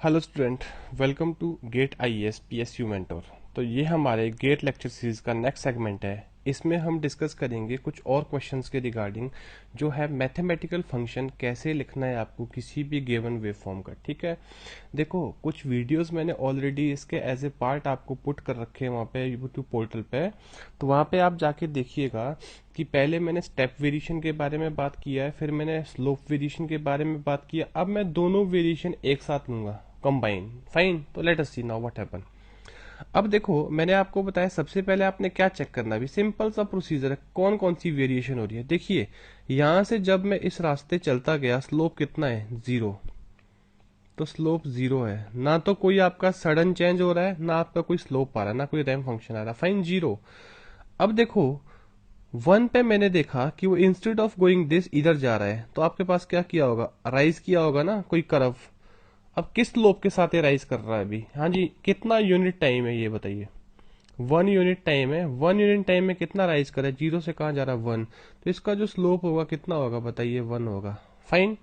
Hello student, welcome to GATE IAS PSU mentor. तो ये हमारे गेट लेक्चर सीरीज का नेक्स्ट सेगमेंट है। इसमें हम डिस्कस करेंगे कुछ और क्वेश्चंस के रिगार्डिंग जो है मैथमेटिकल फंक्शन कैसे लिखना है आपको किसी भी गिवन वेव फॉर्म का। ठीक है, देखो कुछ वीडियोस मैंने ऑलरेडी इसके एज ए पार्ट आपको पुट कर रखे हैं वहाँ पे यूट्यूब पोर्टल पे, तो वहाँ पे आप जाके देखिएगा कि पहले मैंने स्टेप वेरिएशन के बारे में बात किया है, फिर मैंने स्लोप वेरिएशन के बारे में बात किया। अब मैं दोनों वेरिएशन एक साथ लूंगा, कंबाइन। फाइन, तो let us see now what happen. अब देखो मैंने आपको बताया सबसे पहले आपने क्या चेक करना, भी सिंपल सा प्रोसीजर है, कौन कौन सी वेरिएशन हो रही है। देखिए यहां से जब मैं इस रास्ते चलता गया, स्लोप कितना है, 0। तो स्लोप 0 है, ना तो कोई आपका सडन चेंज हो रहा है, ना आपका कोई स्लोप आ रहा है, ना कोई रैंप फंक्शन आ रहा है। फाइन, 0। अब देखो 1 पे मैंने देखा कि वो इंस्टेड ऑफ गोइंग दिस इधर जा रहा है, तो आपके पास क्या किया होगा, राइज किया होगा ना कोई कर्व। अब किस स्लोप के साथ ये राइज कर रहा है अभी, हाँ जी, कितना यूनिट टाइम है ये बताइए। 1 यूनिट टाइम है, 1 यूनिट टाइम में कितना राइज कर रहा है, 0 से कहाँ जा रहा है, 1। तो इसका जो स्लोप होगा कितना होगा बताइए, 1 होगा। फाइन।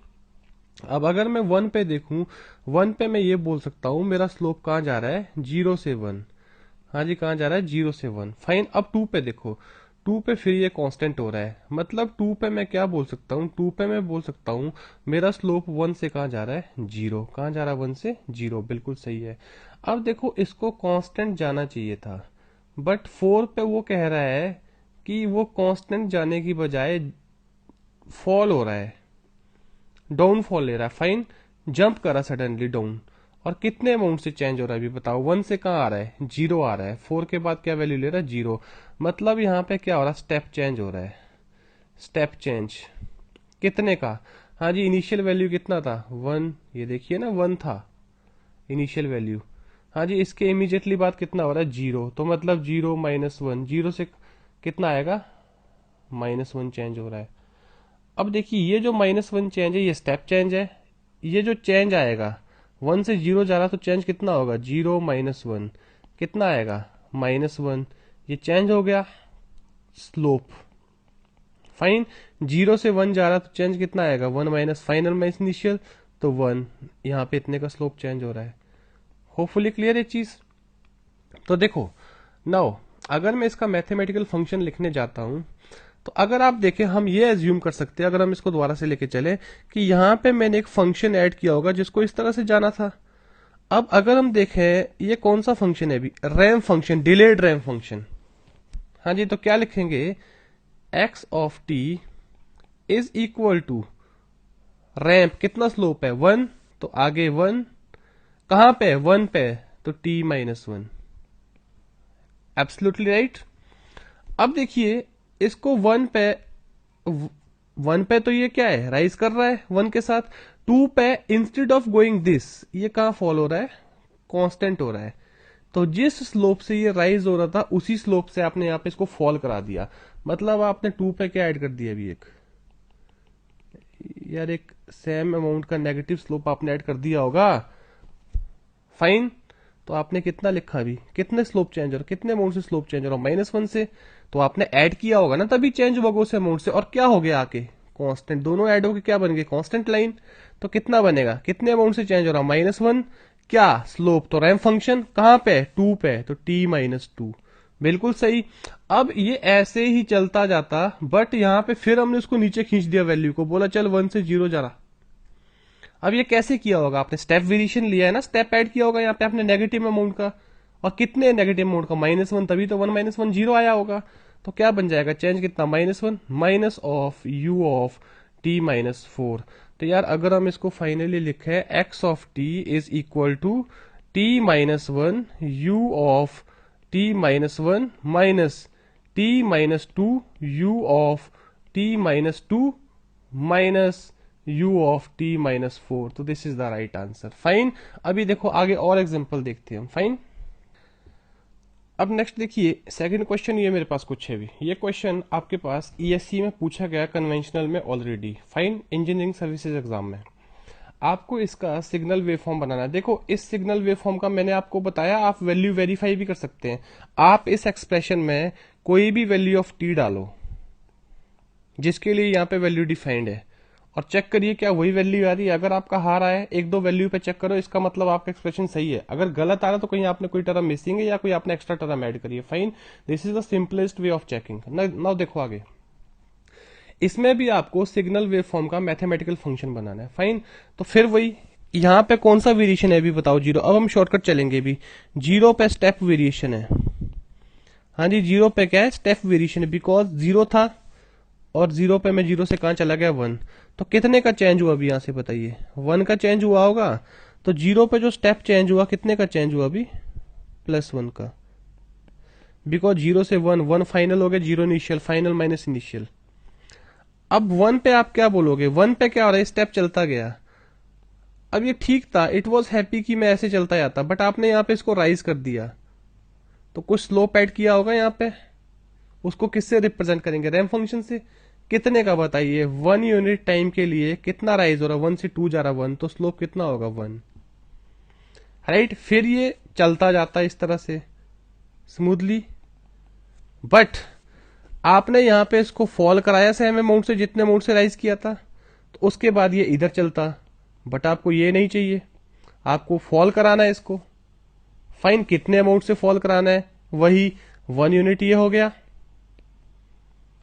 अब अगर मैं 1 पे देखूं, 1 पे मैं ये बोल सकता हूं मेरा स्लोप कहाँ जा रहा है, 0 से 1। हाँ जी, कहाँ जा रहा है, 0 से 1। फाइन। अब 2 पे देखो, 2 पे फिर ये कांस्टेंट हो रहा है, मतलब 2 पे मैं क्या बोल सकता हूँ, 2 पे मैं बोल सकता हूँ मेरा स्लोप 1 से कहाँ जा रहा है, 0। कहाँ जा रहा है, 1 से 0, बिल्कुल सही है। अब देखो इसको कांस्टेंट जाना चाहिए था, बट 4 पे वो कह रहा है कि वो कांस्टेंट जाने की बजाय फॉल हो रहा है, डाउन फॉल ले रहा है। फाइन, जंप करा सडनली डाउन। और कितने अमाउंट से चेंज हो रहा है अभी बताओ, 1 से कहाँ आ रहा है, 0 आ रहा है। 4 के बाद क्या वैल्यू ले रहा है, 0। मतलब यहाँ पे क्या हो रहा है, स्टेप चेंज हो रहा है। स्टेप चेंज कितने का, हाँ जी, इनिशियल वैल्यू कितना था, 1। ये देखिए ना 1 था इनिशियल वैल्यू। हाँ जी, इसके इमीडिएटली बाद कितना हो रहा है, 0। तो मतलब 0 माइनस 1, 0 से कितना आएगा, -1 चेंज हो रहा है। अब देखिए ये जो -1 चेंज है ये स्टेप चेंज है। ये जो चेंज आएगा 1 से 0 जा रहा, तो चेंज कितना होगा, 0 माइनस 1 कितना आएगा, -1। ये चेंज हो गया स्लोप। फाइन, 0 से 1 जा रहा तो चेंज कितना आएगा, 1 माइनस फाइनल माइनस इनिशियल, तो 1। यहाँ पे इतने का स्लोप चेंज हो रहा है। होपफुली क्लियर है चीज। तो देखो नाउ अगर मैं इसका मैथमेटिकल फंक्शन लिखने जाता हूं, तो अगर आप देखें हम ये एज्यूम कर सकते हैं, अगर हम इसको दोबारा से लेके चले, कि यहां पे मैंने एक फंक्शन ऐड किया होगा जिसको इस तरह से जाना था। अब अगर हम देखें ये कौन सा फंक्शन है अभी, ramp function, delayed ramp function. हाँ जी, तो क्या लिखेंगे, x of t is equal to ramp, कितना स्लोप है, 1। तो आगे 1, कहां पे, 1 पे, तो टी माइनस 1। Absolutely right. अब देखिए इसको 1 पे तो ये क्या है, राइज कर रहा है 1 के साथ। 2 पे इंस्टेड ऑफ गोइंग दिस, ये कहां फॉल हो रहा है, कांस्टेंट हो रहा है। तो जिस स्लोप से ये राइज हो रहा था उसी स्लोप से आपने यहाँ पे इसको फॉल करा दिया। मतलब आपने 2 पे क्या ऐड कर दिया अभी, एक यार एक सेम अमाउंट का नेगेटिव स्लोप आपने ऐड कर दिया होगा। फाइन। तो आपने कितना लिखा अभी, कितने स्लोप चेंज हो रहा, कितने अमाउंट से स्लोप चेंज हो रहा, -1 से। तो आपने ऐड किया होगा ना तभी चेंज होगा उस अमाउंट से, और क्या हो गया आके, कांस्टेंट। दोनों ऐड होके क्या बन गए, कांस्टेंट लाइन। तो कितना बनेगा, कितने अमाउंट से चेंज हो रहा, -1। क्या स्लोप, तो रैंप फंक्शन कहां पे, 2 पे, तो t-2। बिल्कुल सही। अब ये ऐसे ही चलता जाता, बट यहां पे फिर हमने उसको नीचे खींच दिया वैल्यू को, बोला चल 1 से 0 जा रहा। अब ये कैसे किया होगा आपने, स्टेप वेरिएशन लिया है ना, स्टेप ऐड किया होगा यहाँ पे आपने नेगेटिव अमाउंट का। और कितने नेगेटिव अमाउंट का, -1, तभी तो 1 -1 0 आया होगा। तो क्या बन जाएगा, चेंज कितना, -1 minus of u of t-4। तो यार अगर हम इसको फाइनली लिखे, x of t is equal to t-1 u of t-1 minus t-2 u of t-2 minus u of t-4। तो this is the right answer. Fine. अभी देखो आगे और एग्जांपल देखते हैं हम। फाइन। अब नेक्स्ट देखिए सेकंड क्वेश्चन, ये मेरे पास कुछ है भी, ये क्वेश्चन आपके पास ईएससी में पूछा गया, कन्वेंशनल में already. Fine, engineering services exam में आपको इसका सिग्नल वेवफॉर्म बनाना है। देखो इस सिग्नल वेवफॉर्म का मैंने आपको बताया, आप वैल्यू वेरीफाई भी कर सकते हैं। आप इस एक्सप्रेशन में कोई भी वैल्यू ऑफ टी डालो जिसके लिए यहाँ पे वैल्यू डिफाइंड है, और चेक करिए क्या वही वैल्यू आ रही है। अगर आपका हार आया एक दो वैल्यू पे चेक करो, इसका मतलब आपका एक्सप्रेशन सही है। अगर गलत आ रहा तो कहीं आपने कोई टर्म मिसिंग है या कोई आपने एक्स्ट्रा टर्म ऐड करी है। Fine, this is the simplest way of checking. Now देखो आगे, इसमें भी आपको सिग्नल वेव फॉर्म का मैथमेटिकल फंक्शन बनाना है। फाइन, तो फिर वही यहां पे कौन सा वेरिएशन है अभी बताओ, जीरो। अब हम शॉर्टकट चलेंगे भी, जीरो पे स्टेप वेरिएशन है। हाँ जी, जीरो पे क्या है, स्टेप वेरिएशन है, बिकॉज जीरो था और जीरो पे मैं जीरो से कहां चला गया, वन। तो कितने का चेंज हुआ अभी यहां से बताइए, वन का चेंज हुआ होगा। तो जीरो पे जो स्टेप चेंज हुआ कितने का चेंज हुआ अभी, प्लस वन का, बिकॉज जीरो से वन, वन फाइनल हो गया, zero initial, final minus initial. अब वन पे आप क्या बोलोगे, वन पे क्या हो रहा है, स्टेप चलता गया। अब ये ठीक था, इट वॉज हैप्पी कि मैं ऐसे चलता जाता, बट आपने यहाँ पे इसको राइज कर दिया, तो कुछ स्लोप ऐड किया होगा यहाँ पे। उसको किससे रिप्रेजेंट करेंगे, रैंप फंक्शन से। कितने का बताइए, वन यूनिट टाइम के लिए कितना राइज हो रहा है, वन से टू जा रहा वन, तो स्लोप कितना होगा, वन। राइट, फिर ये चलता जाता है इस तरह से स्मूथली, बट आपने यहाँ पे इसको फॉल कराया सेम अमाउंट से जितने अमाउंट से राइज किया था, तो उसके बाद ये इधर चलता, बट आपको ये नहीं चाहिए, आपको फॉल कराना है इसको। फाइन, कितने अमाउंट से फॉल कराना है, वही वन यूनिट ये हो गया,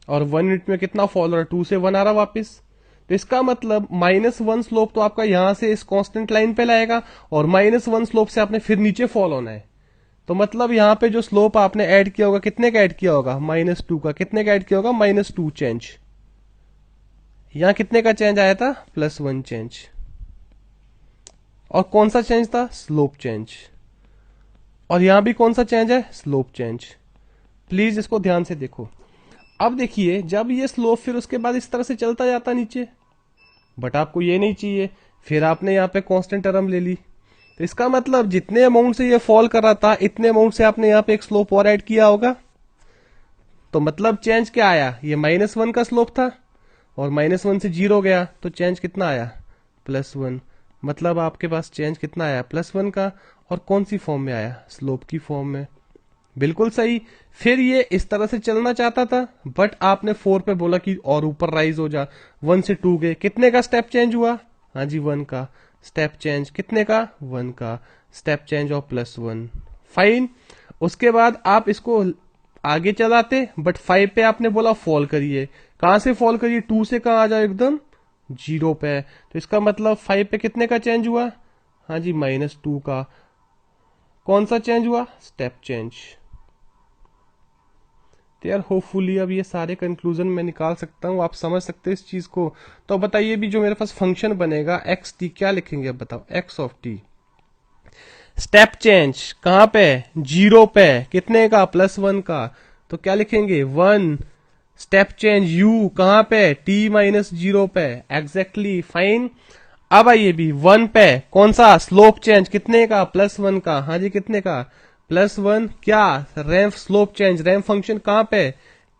और वन यूनिट में कितना फॉल हो रहा है, टू से वन आ रहा वापिस। तो इसका मतलब माइनस वन स्लोप तो आपका यहां से इस कांस्टेंट लाइन पे लाएगा, और माइनस वन स्लोप से आपने फिर नीचे फॉल होना है। तो मतलब यहां पे जो स्लोप आपने ऐड किया होगा, कितने का ऐड किया होगा, माइनस टू का। कितने का ऐड किया होगा, माइनस टू चेंज। यहां कितने का चेंज आया था, प्लस वन चेंज। और कौन सा चेंज था, स्लोप चेंज। और यहां भी कौन सा चेंज है, स्लोप चेंज। प्लीज इसको ध्यान से देखो। अब देखिए, जब ये स्लोप फिर उसके बाद इस तरह से चलता जाता नीचे, बट आपको ये नहीं चाहिए, फिर आपने यहाँ पे कांस्टेंट टर्म ले ली। तो इसका मतलब जितने अमाउंट से ये फॉल कर रहा था, इतने अमाउंट से आपने यहाँ पे एक स्लोप और ऐड किया होगा। तो मतलब चेंज क्या आया, ये माइनस वन का स्लोप था, और माइनस वन से जीरो गया, तो चेंज कितना आया, प्लस वन। मतलब आपके पास चेंज कितना आया, प्लस वन का। और कौन सी फॉर्म में आया, स्लोप की फॉर्म में। बिल्कुल सही। फिर ये इस तरह से चलना चाहता था, बट आपने फोर पे बोला कि और ऊपर राइज हो जा, वन से टू गए, कितने का स्टेप चेंज हुआ, हाँ जी वन का स्टेप चेंज। कितने का, वन का स्टेप चेंज और प्लस वन। फाइन, उसके बाद आप इसको आगे चलाते, बट फाइव पे आपने बोला फॉल करिए। कहां से फॉल करिए, टू से कहां आ जाओ, एकदम जीरो पे। तो इसका मतलब फाइव पे कितने का चेंज हुआ, हाँ जी माइनस टू का। कौन सा चेंज हुआ, स्टेप चेंज। तो यार होपफुली अब ये सारे कंक्लूजन मैं निकाल सकता हूँ, आप समझ सकते हैं इस चीज को। तो बताइए भी जो मेरे पास फंक्शन बनेगा एक्स टी, क्या लिखेंगे अब बताओ, x of T. Step change कहां पे, जीरो पे, कितने का, प्लस वन का। तो क्या लिखेंगे, वन। स्टेप चेंज यू कहां पे, टी माइनस जीरो पे, एग्जैक्टली। फाइन, अब आइए भी वन पे कौन सा, स्लोप चेंज कितने का, प्लस वन का, हाँ जी कितने का, प्लस वन। क्या, ramp slope change, ramp function कहां पे,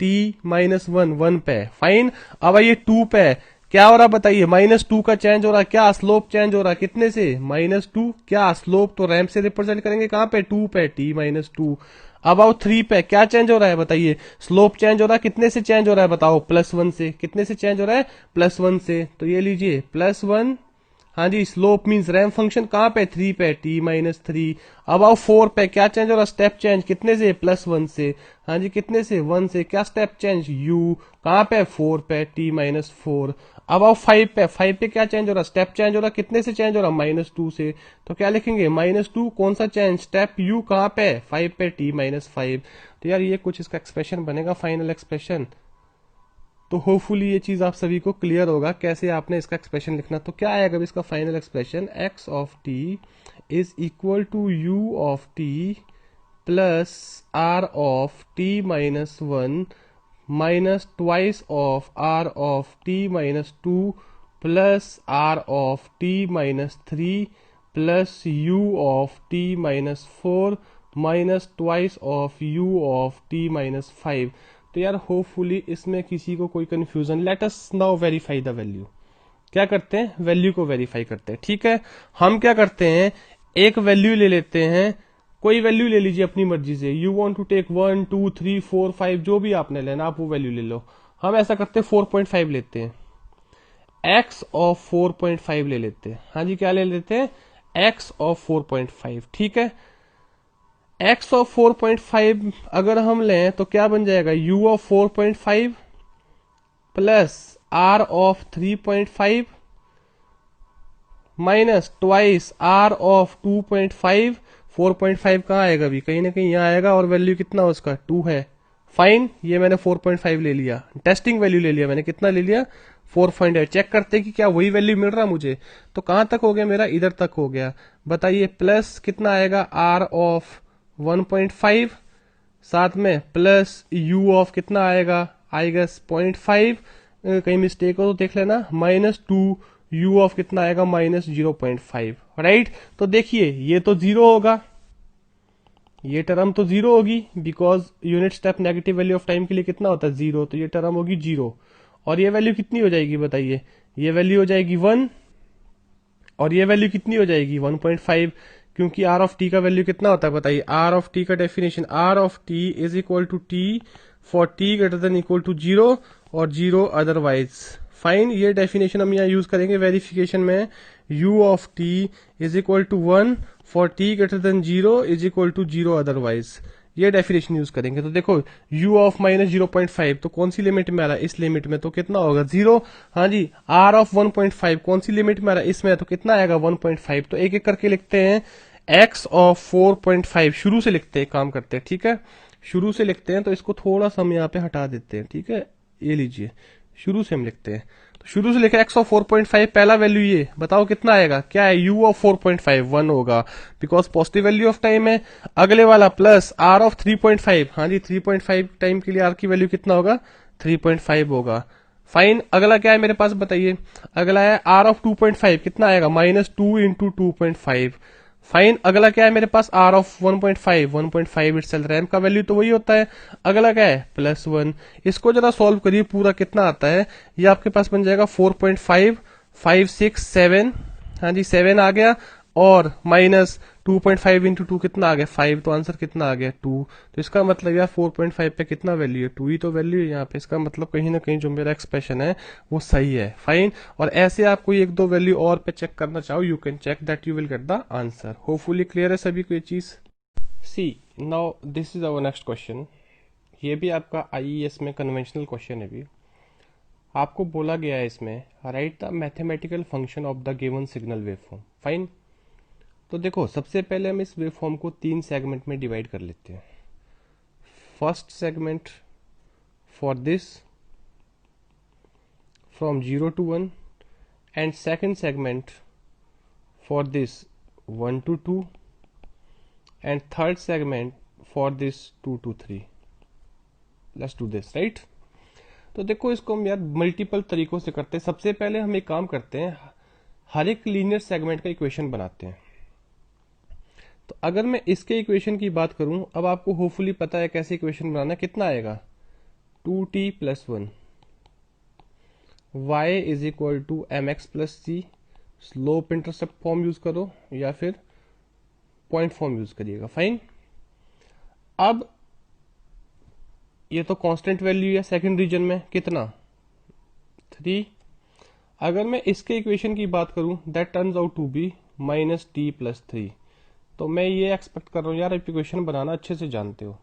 टी माइनस वन, वन पे। फाइन, अब आइए टू पे, क्या हो रहा बताइए, माइनस टू का चेंज हो रहा, क्या स्लोप चेंज हो रहा, कितने से, माइनस टू। क्या स्लोप तो रैंप से रिप्रेजेंट करेंगे कहां पे, टू पे, टी माइनस टू। अब आओ थ्री पे, क्या चेंज हो रहा है बताइए, स्लोप चेंज हो रहा है, कितने से चेंज हो रहा है बताओ, प्लस वन से। कितने से चेंज हो रहा है, प्लस वन से। तो ये लीजिए प्लस वन, हाँ जी स्लोप मीन्स रैंप फंक्शन कहां पे, थ्री पे, टी माइनस थ्री। अब आओ फोर पे, क्या चेंज हो रहा, स्टेप चेंज कितने से, प्लस वन से, हाँ जी कितने से, वन से। क्या स्टेप चेंज, यू कहां पे, फोर पे, टी माइनस फोर। अब आओ फाइव पे, फाइव पे क्या चेंज हो रहा, स्टेप चेंज हो रहा, कितने से चेंज हो रहा, माइनस टू से। तो क्या लिखेंगे, माइनस टू, कौन सा चेंज, स्टेप यू कहां पे, फाइव पे, टी माइनस फाइव। तो यार ये कुछ इसका एक्सप्रेशन बनेगा, फाइनल एक्सप्रेशन। तो होपफुली ये चीज आप सभी को क्लियर होगा कैसे आपने इसका एक्सप्रेशन लिखना। तो क्या आएगा अब इसका final expression, x of t is equal to u of t plus r of T minus one minus twice of are of T minus two plus r of T minus three plus u of T minus four minus twice of u of T minus five. तो यार hopefully इसमें किसी को कोई confusion, let us now verify the value. क्या करते हैं, value को वेरीफाई करते हैं। ठीक है, हम क्या करते हैं, एक वैल्यू ले लेते हैं, कोई वैल्यू ले लीजिए अपनी मर्जी से। यू वांट टू टेक 1 2 3 4 5, जो भी आपने लेना आप वो वैल्यू ले लो। हम ऐसा करते हैं 4.5 लेते हैं। x ऑफ 4.5 ले लेते हैं। हाँ जी, क्या ले लेते हैं? x of 4.5। ठीक है, x ऑफ 4.5 अगर हम लें तो क्या बन जाएगा? u of 4.5 plus r of 3.5 minus twice r of 2.5। 4.5 कहाँ आएगा? भी कहीं ना कहीं यहाँ आएगा, और वैल्यू कितना उसका 2 है। फाइन, ये मैंने 4.5 ले लिया, टेस्टिंग वैल्यू ले लिया मैंने। कितना ले लिया? 4.5। चेक करते कि क्या वही वैल्यू मिल रहा मुझे। तो कहां तक हो गया मेरा? इधर तक हो गया। बताइए, प्लस कितना आएगा? r ऑफ 1.5 साथ में प्लस u ऑफ कितना आएगा? आएगा 0.5। कहीं मिस्टेक हो तो देख लेना। माइनस 2 u ऑफ कितना आएगा? माइनस 0.5। राइट, तो देखिए ये तो जीरो होगा, ये टर्म तो जीरो होगी, because unit step negative value of time के लिए कितना होता है? जीरो। तो ये टर्म होगी जीरो, और ये वैल्यू कितनी हो जाएगी? बताइए, ये वैल्यू हो जाएगी 1, और ये वैल्यू कितनी हो जाएगी? 1.5, क्योंकि आर ऑफ टी का वैल्यू कितना होता है? बताइए, आर ऑफ टी का definition, r of t is equal to t for t greater than equal to zero और जीरो अदरवाइज। फाइन, ये डेफिनेशन हम यहाँ यूज करेंगे वेरिफिकेशन में। u of t is equal to 1 for t greater than zero is equal to zero otherwise, ये definition use करेंगे। तो देखो, u ऑफ माइनस 0.5 तो कौन सी लिमिट में आ रहा है? इस लिमिट में, तो कितना होगा? जीरो। हाँ जी, r ऑफ 1.5 कौन सी लिमिट में आ रहा है? इसमें, तो कितना आएगा? 1.5। तो एक एक करके लिखते हैं। x ऑफ 4.5 शुरू से लिखते हैं, काम करते हैं। ठीक है, शुरू से लिखते हैं, तो इसको थोड़ा सा हम यहाँ पे हटा देते हैं। ठीक है, ये लीजिए, शुरू से हम लिखते हैं। तो शुरू से लिखा x ऑफ 4.5, पहला वैल्यू ये बताओ कितना आएगा? क्या है? u ऑफ 4.5 1 होगा, because positive value of time है। अगले वाला प्लस r ऑफ 3.5। हाँ जी, 3.5 टाइम के लिए r की वैल्यू कितना होगा? 3.5 होगा। फाइन, अगला क्या है मेरे पास? बताइए, अगला है r ऑफ 2.5, कितना आएगा? Minus 2 into 2.5। फाइन, अगला क्या है मेरे पास? r ऑफ 1.5, 1.5 इटसेल्फ, रैम का वैल्यू तो वही होता है। अगला क्या है? प्लस 1। इसको जरा सॉल्व करिए, पूरा कितना आता है? ये आपके पास बन जाएगा 4.5, 5, 6, 7। हाँ जी, 7 आ गया, और माइनस 2.5 इंटू 2 कितना आ गया? 5। तो आंसर कितना आ गया? 2। तो इसका मतलब यार 4.5 पे कितना वैल्यू है? 2 ही तो वैल्यू है यहाँ पे। इसका मतलब कहीं ना कहीं जो मेरा एक्सप्रेशन है वो सही है। फाइन, और ऐसे आप कोई एक दो वैल्यू और पे चेक करना चाहो, you can check that, you will get the answer. Hopefully clear है सभी को ये चीज। See, now this is our next question. ये भी आपका आईईएस में कन्वेंशनल क्वेश्चन है। भी आपको बोला गया है इसमें, right the mathematical function of the given signal waveform. Fine, तो देखो, सबसे पहले हम इस वेवफॉर्म को 3 सेगमेंट में डिवाइड कर लेते हैं। First segment for this from 0 to 1, and second segment for this 1 to 2, and third segment for this 2 to 3। Let's do this, right. तो देखो, इसको हम यार मल्टीपल तरीकों से करते हैं। सबसे पहले हम एक काम करते हैं, हर एक लीनियर सेगमेंट का इक्वेशन बनाते हैं। तो अगर मैं इसके इक्वेशन की बात करूं, अब आपको होपफुली पता है कैसे इक्वेशन बनाना है। कितना आएगा? 2t plus 1 y is equal to m x plus c. Slope intercept form use करो या फिर पॉइंट फॉर्म यूज करिएगा। फाइन, अब ये तो कांस्टेंट वैल्यू है सेकंड रीजन में, कितना? 3। अगर मैं इसके इक्वेशन की बात करूं, that turns out to be minus t plus 3। तो मैं ये एक्सपेक्ट कर रहा हूं यार, आप इक्वेशन बनाना अच्छे से जानते हो।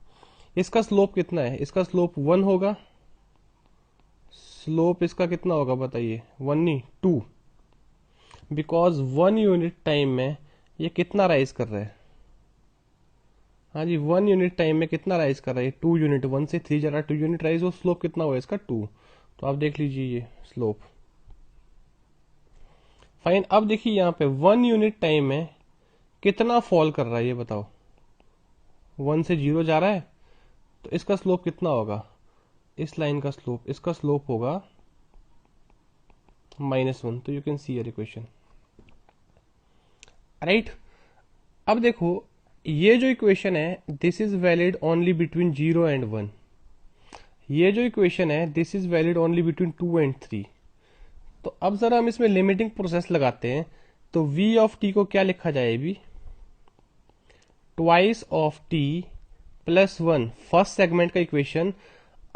इसका स्लोप कितना है? इसका स्लोप 1 होगा। स्लोप इसका कितना होगा? बताइए, 1 नहीं 2, बिकॉज 1 यूनिट टाइम में ये कितना राइज कर रहा है? हाँ जी, 1 यूनिट टाइम में कितना राइज कर रहा है? 2 यूनिट। 1 से 3 जा रहा है, 2 यूनिट राइज हो। स्लोप कितना होगा इसका? 2। तो आप देख लीजिए ये स्लोप। फाइन, अब देखिए यहाँ पे 1 यूनिट टाइम में कितना फॉल कर रहा है ये बताओ। 1 से 0 जा रहा है, तो इसका स्लोप कितना होगा? इस लाइन का स्लोप, इसका स्लोप होगा -1। तो you can see your equation, right. अब देखो, ये जो इक्वेशन है this is valid only between 0 and 1। ये जो इक्वेशन है this is valid only between 2 and 3। तो अब जरा हम इसमें लिमिटिंग प्रोसेस लगाते हैं। तो v ऑफ t को क्या लिखा जाए? अभी twice of t plus 1, first segment का इक्वेशन।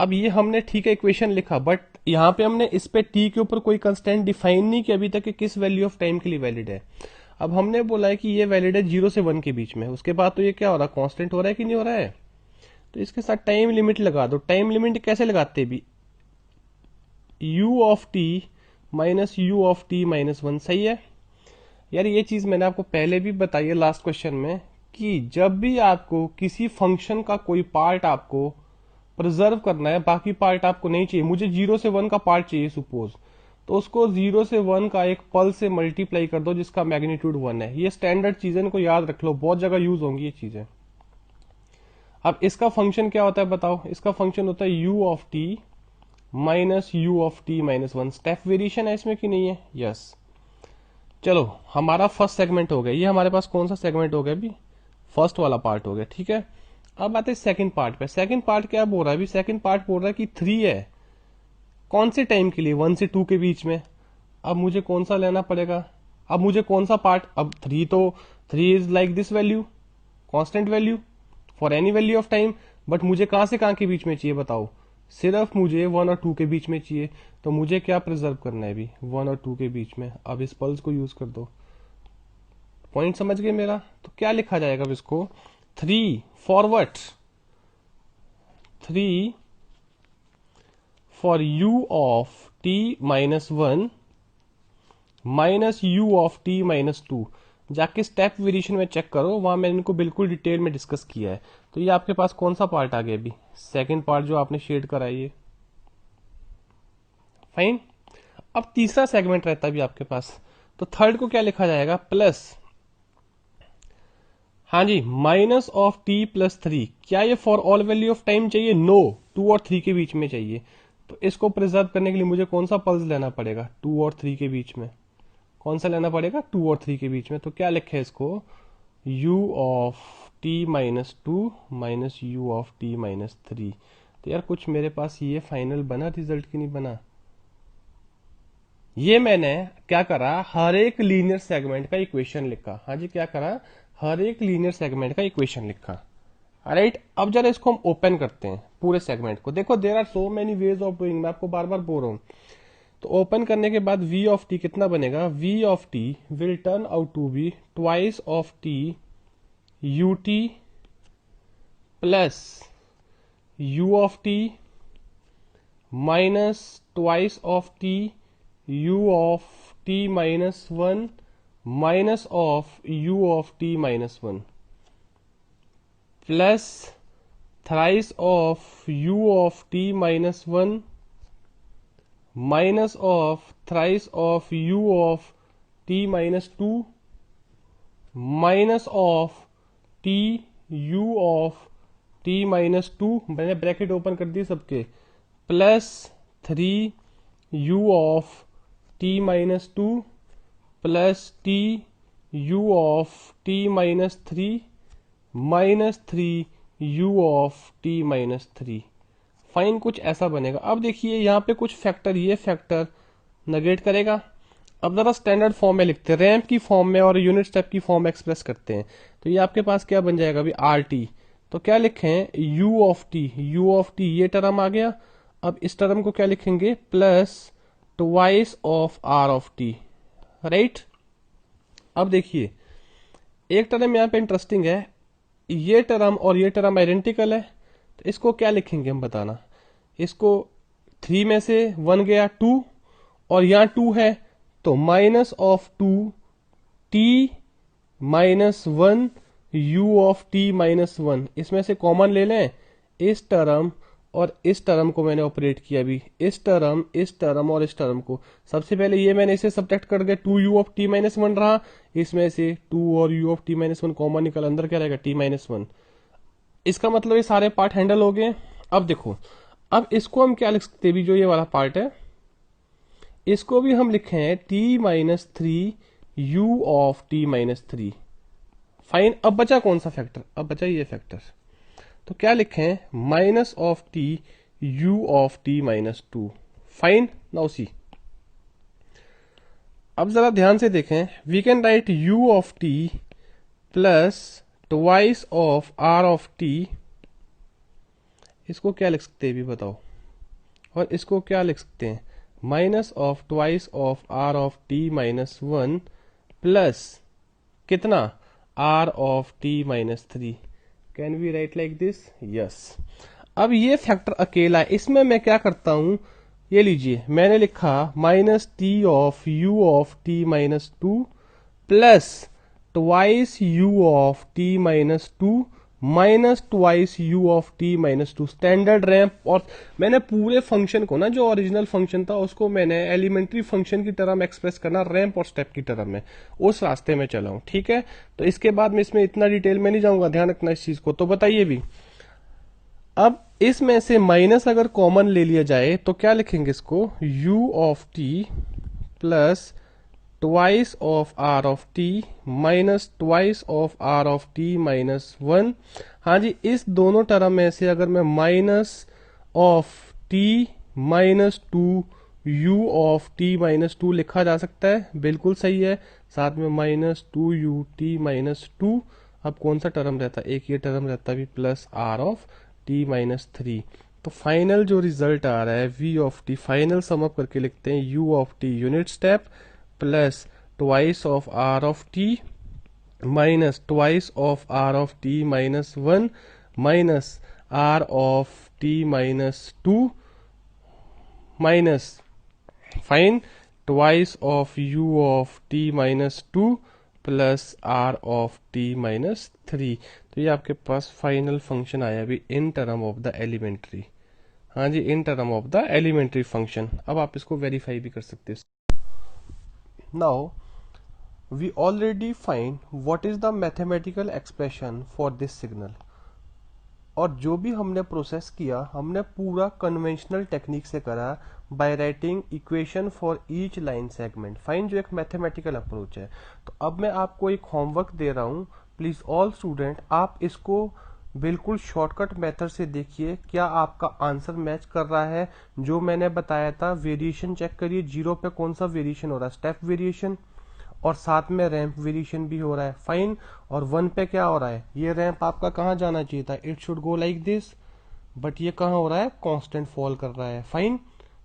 अब ये हमने ठीक है इक्वेशन लिखा, बट यहाँ पे हमने इस पे टी के ऊपर कोई कंस्टेंट डिफाइन नहीं किया अभी तक कि किस वैल्यू ऑफ टाइम के लिए वैलिड है। अब हमने बोला है कि ये वैलिड है 0 से 1 के बीच में, उसके बाद तो ये क्या हो रहा है, कांस्टेंट हो रहा है कि नहीं हो रहा है। तो इसके साथ टाइम लिमिट लगा दो। टाइम लिमिट कैसे लगाते भी, u of T minus you of T minus 1, सही है यार। ये चीज मैंने आपको पहले भी बताई है लास्ट क्वेश्चन में कि जब भी आपको किसी फंक्शन का कोई पार्ट आपको प्रिजर्व करना है, बाकी पार्ट आपको नहीं चाहिए, मुझे 0 से 1 का पार्ट चाहिए सपोज, तो उसको 0 से 1 का एक पल से मल्टीप्लाई कर दो जिसका मैग्नीट्यूड 1 है। ये स्टैंडर्ड चीजें को याद रख लो, बहुत जगह यूज होंगी ये चीजें। अब इसका फंक्शन क्या होता है बताओ, इसका फंक्शन होता है u of T minus you of T minus 1। Step variation है इसमें कि नहीं है, यस। चलो हमारा फर्स्ट सेगमेंट हो गया, ये हमारे पास कौन सा सेगमेंट हो गया अभी, फर्स्ट वाला पार्ट हो गया, ठीक है। अब आते हैं सेकंड पार्ट पे। सेकंड पार्ट क्या बोल रहा है अभी, सेकंड पार्ट बोल रहा है कि 3 है, कौन से टाइम के लिए, 1 से 2 के बीच में। अब मुझे कौन सा लेना पड़ेगा, अब मुझे कौन सा पार्ट, अब 3 तो 3 is like this value, constant value for any value of time, but मुझे कहां से कहां के बीच में चाहिए बताओ, सिर्फ मुझे 1 और 2 के बीच में चाहिए। तो मुझे क्या प्रिजर्व करना है अभी, 1 और 2 के बीच में। अब इस पल्स को यूज कर दो, पॉइंट समझ गए मेरा। तो क्या लिखा जाएगा अब इसको, 3 forward, 3 for u of t minus 1 minus you of T minus 2। जाके स्टेप वेरिएशन में चेक करो, वहां मैंने इनको बिल्कुल डिटेल में डिस्कस किया है। तो ये आपके पास कौन सा पार्ट आ गया अभी, सेकंड पार्ट जो आपने शेड करा है ये, फाइन। अब तीसरा सेगमेंट रहता है अभी आपके पास, तो थर्ड को क्या लिखा जाएगा, प्लस, हाँ जी, माइनस ऑफ टी प्लस 3। क्या ये for all value of time चाहिए, नो, 2 और 3 के बीच में चाहिए। तो इसको प्रिजर्व करने के लिए मुझे कौन सा पल्स लेना पड़ेगा, 2 और 3 के बीच में, कौन सा लेना पड़ेगा, 2 और 3 के बीच में। तो क्या लिखे इसको, u of t minus 2 minus you of T minus 3। तो यार कुछ मेरे पास ये फाइनल बना रिजल्ट की नहीं बना। ये मैंने क्या करा, हर एक लीनियर सेगमेंट का इक्वेशन लिखा, हाँ जी क्या करा, हर एक लीनियर सेगमेंट का इक्वेशन लिखा, राइट। अब जरा इसको हम ओपन करते हैं पूरे सेगमेंट को। देखो there are so many ways of doing, मैं आपको बार बार बोल रहा हूं। तो ओपन करने के बाद v ऑफ टी कितना बनेगा, v of t will turn out to be twice of t u t plus u of T minus twice of t u of T minus 1 minus of u of T minus 1 plus thrice of u of T minus 1 minus of thrice of u of t minus 2 minus of t u of t minus 2, मैंने bracket open कर दी सबके, plus 3 u of t minus 2 plus t u of t minus 3 minus 3 u of t minus 3। Fine, कुछ ऐसा बनेगा। अब देखिए यहाँ पे कुछ फैक्टर, ये फैक्टर नेगेट करेगा। अब जरा स्टैंडर्ड फॉर्म में लिखते हैं, रैंप की फॉर्म में और यूनिट स्टेप की फॉर्म में एक्सप्रेस करते हैं। तो ये आपके पास क्या बन जाएगा अभी, आर टी। तो क्या लिखें, u ऑफ टी, ये टर्म आ गया। अब इस टर्म को क्या लिखेंगे, plus twice of are of t, right. अब देखिए एक टर्म यहाँ पे इंटरेस्टिंग है, ये टर्म और ये टर्म आइडेंटिकल है। तो इसको क्या लिखेंगे हम बताना, इसको 3 में से 1 गया 2 और यहाँ 2 है, तो minus of 2 T minus 1 u of T minus 1, इसमें से कॉमन ले लें। इस टर्म और इस टर्म को मैंने ऑपरेट किया अभी, इस टर्म और इस टर्म को। सबसे पहले ये मैंने इसे सब्ट्रैक्ट कर दिया, 2u ऑफ टी माइनस 1 रहा, इसमें से 2 और u of T minus 1 common निकल, अंदर क्या रहेगा, t माइनस 1। इसका मतलब ये सारे पार्ट हैंडल हो गए। अब देखो, अब इसको हम क्या लिख सकते हैं भी, जो ये वाला पार्ट है इसको भी हम लिखे हैं t minus 3 u of t minus 3। Fine, अब बचा कौन सा फैक्टर, अब बचा ये फैक्टर। तो क्या लिखें, minus of t u of t minus 2। Fine, now see, अब जरा ध्यान से देखें, we can write u of t plus twice of r of t। इसको क्या लिख सकते हैं भी बताओ, और इसको क्या लिख सकते हैं, minus of twice of are of T minus one plus कितना, R of T minus three. Can we write like this? Yes. अब ये फैक्टर अकेला है, इसमें मैं क्या करता हूं, ये लीजिए मैंने लिखा minus T of u of T minus two plus twice you of T minus two minus twice you of T minus to, standard ramp. और मैंने पूरे फंक्शन को ना, जो ओरिजिनल फंक्शन था उसको मैंने एलिमेंट्री फंक्शन की तरह में एक्सप्रेस करना, रैंप और स्टेप की तरह में, उस रास्ते में चला हूं। ठीक है, तो इसके बाद में इसमें इतना डिटेल में नहीं जाऊंगा, ध्यान रखना इस चीज को। तो बताइए भी, अब इसमें से माइनस अगर कॉमन ले लिया जाए तो क्या लिखेंगे इसको, u of t plus twice of are of T minus twice of are of T minus one. हाँ जी, इस दोनों टर्म में से अगर मैं minus of T minus two u of T minus two लिखा जा सकता है, बिल्कुल सही है। साथ में minus two u t minus two, अब कौन सा टर्म रहता है, एक ये टर्म रहता भी, plus r of T minus three. तो फाइनल जो रिजल्ट आ रहा है v of t, final sum up करके लिखते हैं u of t unit step plus twice of are of T minus twice of are of T minus one minus r of T minus two minus fine twice of u of T minus two plus r of T minus three. तो ये आपके पास final function आया अभी in term of the elementary. हाँ जी, in term of the elementary function. अब आप इसको वेरीफाई भी कर सकते हैं। Now we already find what is the mathematical expression for this signal. और जो भी हमने प्रोसेस किया, हमने पूरा कन्वेंशनल टेक्निक से करा, by writing equation for each line segment, fine, जो एक मैथमेटिकल अप्रोच है। तो अब मैं आपको एक होमवर्क दे रहा हूं, प्लीज ऑल स्टूडेंट आप इसको बिल्कुल शॉर्टकट मेथड से देखिए, क्या आपका आंसर मैच कर रहा है। जो मैंने बताया था, वेरिएशन चेक करिए, जीरो पे कौन सा वेरिएशन हो रहा है, स्टेप वेरिएशन, और साथ में रैंप वेरिएशन भी हो रहा है, फाइन। और वन पे क्या हो रहा है, ये रैंप आपका कहाँ जाना चाहिए था, it should go like this, but ये कहाँ हो रहा है, कांस्टेंट फॉल कर रहा है, फाइन।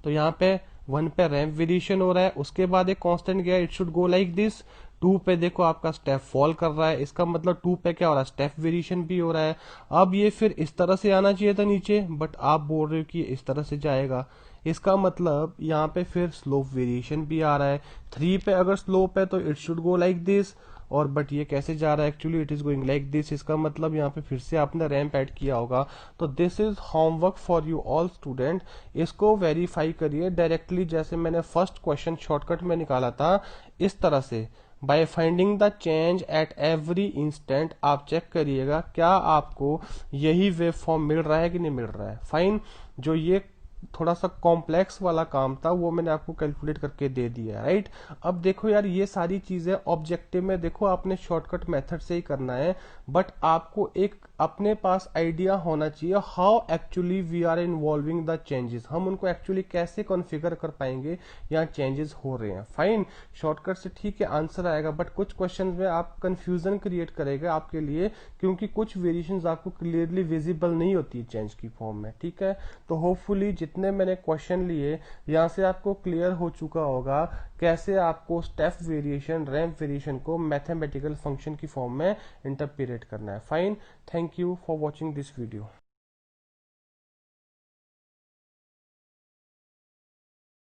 तो यहाँ पे वन पे रैंप वेरिएशन हो रहा है, उसके बाद एक कांस्टेंट गया, it should go like this. टू पे देखो आपका स्टेप फॉल कर रहा है, इसका मतलब टू पे क्या हो रहा है, स्टेप वेरिएशन भी हो रहा है। अब ये फिर इस तरह से आना चाहिए था नीचे, बट आप बोल रहे हो कि इस तरह से जाएगा, इसका मतलब यहाँ पे फिर स्लोप वेरिएशन भी आ रहा है। थ्री पे अगर स्लोप है तो it should go like this, और बट ये कैसे जा रहा है, actually it is going like this, इसका मतलब यहाँ पे फिर से आपने रैंप ऐड किया होगा। तो this is homework for you all student, इसको वेरीफाई करिए डायरेक्टली, जैसे मैंने फर्स्ट क्वेश्चन शॉर्टकट में निकाला था, इस तरह से by finding the change at every instant आप चेक करिएगा क्या आपको यही वेव फॉर्म मिल रहा है कि नहीं मिल रहा है, फाइन। जो ये थोड़ा सा कॉम्प्लेक्स वाला काम था वो मैंने आपको कैलकुलेट करके दे दिया, राइट। अब देखो यार, ये सारी चीजें ऑब्जेक्टिव में देखो आपने शॉर्टकट मेथड से ही करना है, बट आपको एक अपने पास आइडिया होना चाहिए how actually we are involving the changes, हम उनको एक्चुअली कैसे कॉन्फ़िगर कर पाएंगे यहाँ चेंजेस हो रहे हैं, फाइन। शॉर्टकट से ठीक है आंसर आएगा, बट कुछ क्वेश्चन में आप कंफ्यूजन क्रिएट करेगा आपके लिए, क्योंकि कुछ वेरिएशंस आपको क्लियरली विजिबल नहीं होती चेंज की फॉर्म में, ठीक है। तो होपफुली जितने मैंने क्वेश्चन लिए यहाँ से आपको क्लियर हो चुका होगा कैसे आपको स्टेप वेरिएशन, रैंप वेरिएशन को मैथमेटिकल फंक्शन की फॉर्म में इंटरप्रेट करना है, fine. Thank you for watching this video.